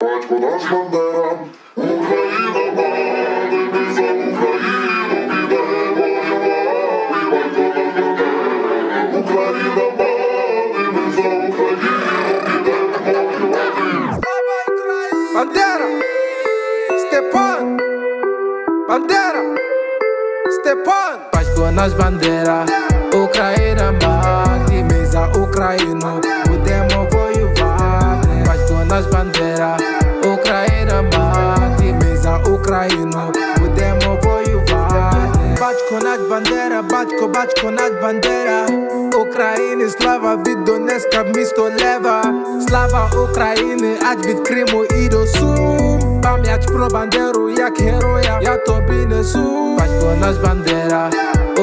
батько наш Бандера. Україна мати, ми за Україну підемо воювати, батько наш Бандера. Україна мати, ми за Україну підемо воювати. Бандера, Степан, Бандера, Степан. Батько наш Бандера, Україна мати, ми за Україну будемо воювати. Батько наш Бандера, Україна мати, ми за Україну будемо воювати. Батько наш Бандера, батько наш Бандера. України слава від Донецька в місто Лева. Слава України, аж від Криму і до Сум. Пам'ять про Бандеру як героя я тобі несу. Батько наш Бандера,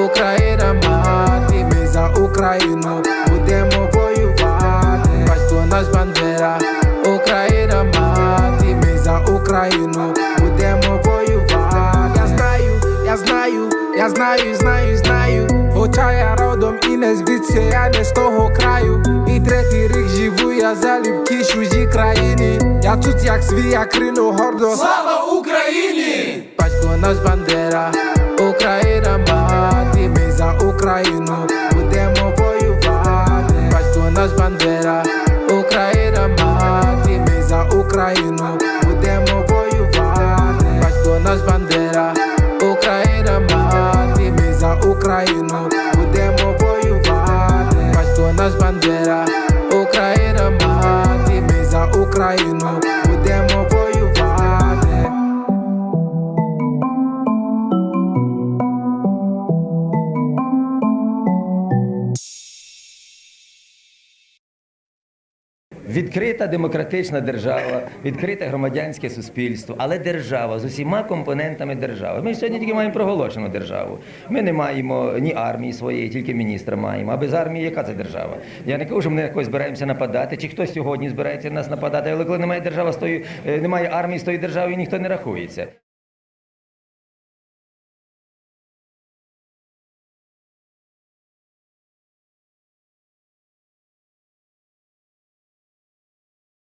Україна мати, ми за Україну будемо воювати. Батько наш Бандера, Україна мати, ми за Україну будемо воювати. Я знаю, хоча я родом і не звідси, я не з того краю. І третій рік живу я залюбки чужій країні. Я тут як свій, я крину гордо. Слава Україні! Батько наш Бандера, Україна мати, ми за Україну будемо воювати. Батько наш Бандера, Україна мати, ми за Україну будемо воювати. Батько наш Бандера, Україна мати, ми за Україну будемо воювати. Батько наш Бандера, Україна мати, ми за Україну будемо воювати. Відкрита демократична держава, відкрите громадянське суспільство, але держава з усіма компонентами держави. Ми сьогодні тільки маємо проголошену державу. Ми не маємо ні армії своєї, тільки міністра маємо. А без армії яка це держава? Я не кажу, що ми якось збираємося нападати, чи хтось сьогодні збирається нас нападати, але коли немає держави, немає армії з тої держави, ніхто не рахується.